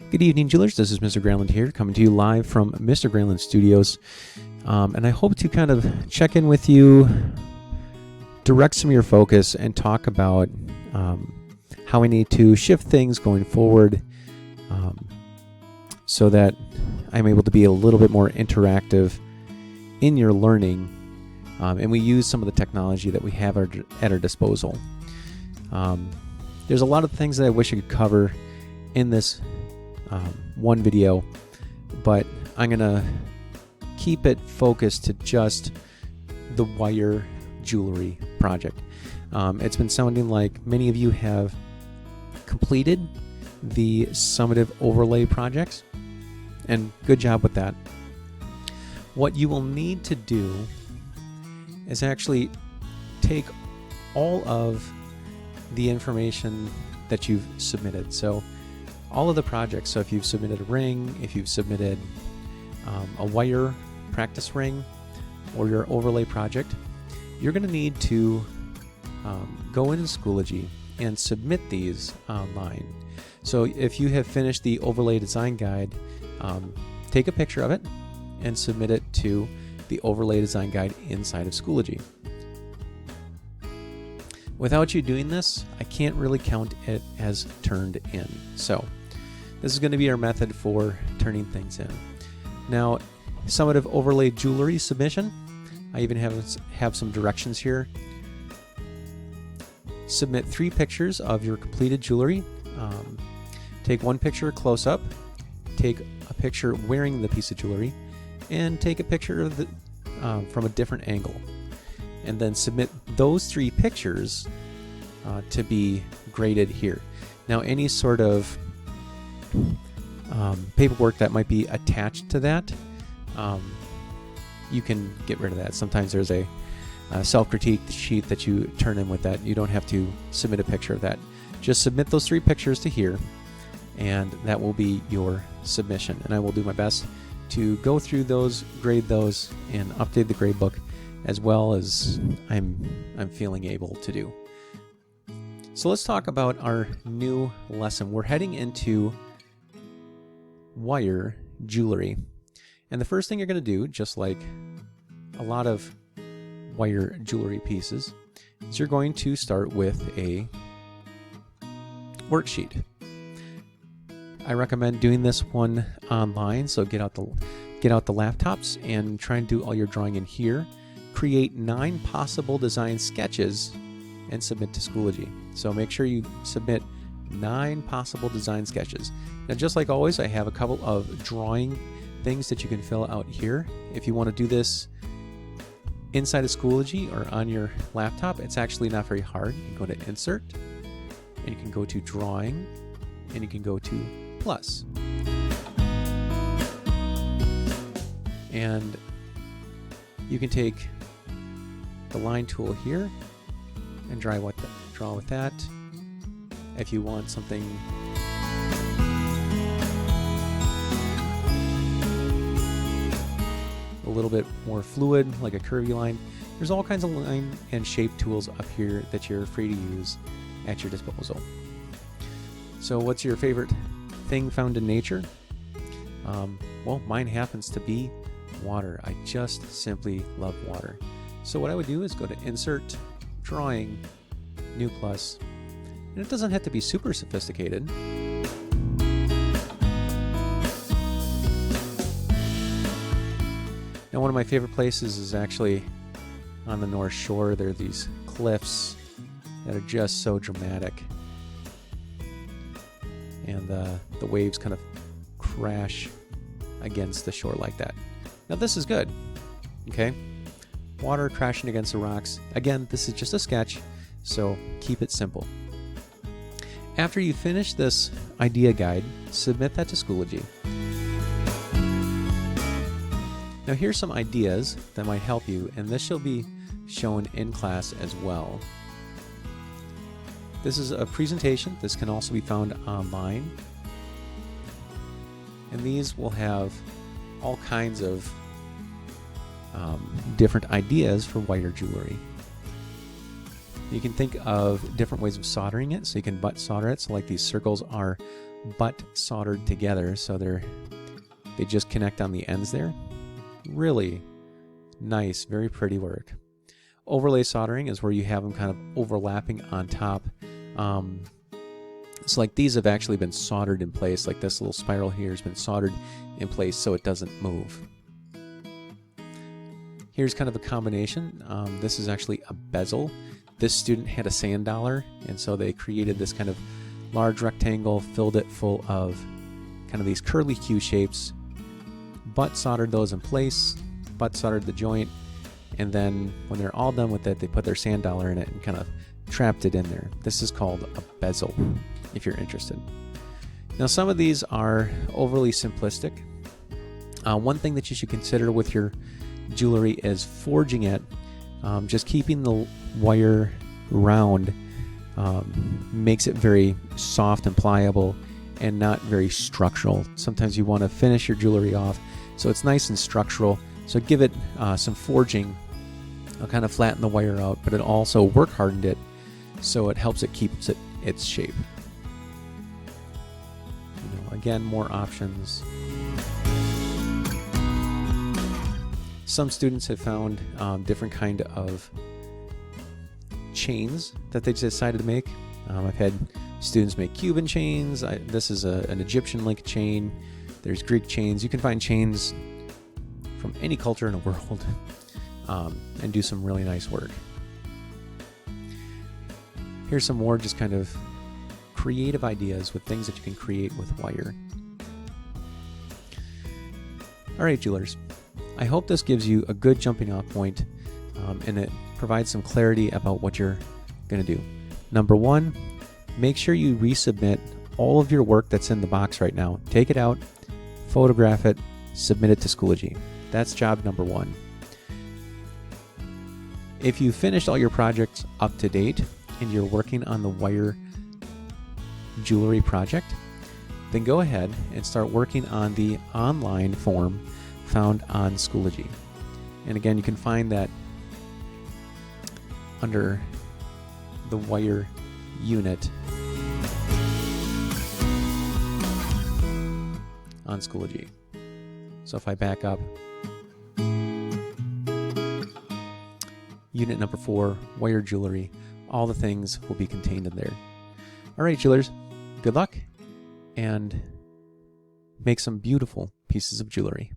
Good evening, jewelers. This is Mr. Granlund here, coming to you live from Mr. Granlund Studios. And I hope to kind of check in with you, direct some of your focus, and talk about how we need to shift things going forward so that I'm able to be a little bit more interactive in your learning. And we use some of the technology that we have at our disposal. There's a lot of things that I wish I could cover in this one video, but I'm gonna keep it focused to just the wire jewelry project. It's been sounding like many of you have completed the summative overlay projects, and good job with that. What you will need to do is actually take all of the information that you've submitted. So all of the projects. So if you've submitted a ring, if you've submitted a wire practice ring, or your overlay project, you're going to need to go into Schoology and submit these online. So if you have finished the overlay design guide, take a picture of it and submit it to the overlay design guide inside of Schoology. Without you doing this, I can't really count it as turned in. So this is going to be our method for turning things in. Now, summative overlay jewelry submission, I even have some directions here. Submit 3 pictures of your completed jewelry. Take one picture close up, take a picture wearing the piece of jewelry, and take a picture of from a different angle. And then submit those 3 pictures to be graded here. Now, any sort of paperwork that might be attached to that, you can get rid of that. Sometimes there's a self-critique sheet that you turn in with that. You don't have to submit a picture of that. Just submit those 3 pictures to here, and that will be your submission. And I will do my best to go through those, grade those, and update the grade book as well as I'm feeling able to do. So let's talk about our new lesson. We're heading into wire jewelry. And the first thing you're going to do, just like a lot of wire jewelry pieces, is you're going to start with a worksheet. I recommend doing this one online, so get out the laptops and try and do all your drawing in here. Create 9 possible design sketches and submit to Schoology. So make sure you submit 9 possible design sketches. Now, just like always, I have a couple of drawing things that you can fill out here. If you want to do this inside of Schoology or on your laptop, it's actually not very hard. You can go to Insert, and you can go to Drawing, and you can go to Plus. And you can take the line tool here and draw with that. If you want something a little bit more fluid, like a curvy line, there's all kinds of line and shape tools up here that you're free to use at your disposal. So what's your favorite thing found in nature? Well, mine happens to be water. I just simply love water. So what I would do is go to Insert, Drawing, New Plus, and it doesn't have to be super sophisticated. Now, one of my favorite places is actually on the North Shore. There are these cliffs that are just so dramatic, and the waves kind of crash against the shore like that. Now, this is good, okay? Water crashing against the rocks. Again, this is just a sketch, so keep it simple. After you finish this idea guide, submit that to Schoology. Now, here's some ideas that might help you, and this shall be shown in class as well. This is a presentation. This can also be found online. And these will have all kinds of different ideas for wire jewelry. You can think of different ways of soldering it. So you can butt solder it. So like these circles are butt soldered together, so they just connect on the ends there. Really nice, very pretty work. Overlay soldering is where you have them kind of overlapping on top. So like these have actually been soldered in place, like this little spiral here has been soldered in place so it doesn't move. Here's kind of a combination. This is actually a bezel. This student had a sand dollar, and so they created this kind of large rectangle, filled it full of kind of these curly Q shapes, butt soldered those in place, butt soldered the joint, and then when they're all done with it, they put their sand dollar in it and kind of trapped it in there. This is called a bezel, if you're interested. Now, some of these are overly simplistic. One thing that you should consider with your jewelry is forging it. Just keeping the wire round makes it very soft and pliable and not very structural. Sometimes you want to finish your jewelry off so it's nice and structural. So give it some forging. It'll kind of flatten the wire out, but it also work hardened it so it helps it keep its shape. Again, more options. Some students have found different kind of chains that they decided to make. I've had students make Cuban chains. This is an Egyptian link chain. There's Greek chains. You can find chains from any culture in the world and do some really nice work. Here's some more just kind of creative ideas with things that you can create with wire. All right, jewelers. I hope this gives you a good jumping off point, and it provides some clarity about what you're going to do. Number one, make sure you resubmit all of your work that's in the box right now. Take it out, photograph it, submit it to Schoology. That's job number one. If you finished all your projects up to date and you're working on the wire jewelry project, then go ahead and start working on the online form found on Schoology. And again, you can find that under the wire unit on Schoology. So if I back up, unit number 4, wire jewelry, all the things will be contained in there. All right, jewelers, good luck and make some beautiful pieces of jewelry.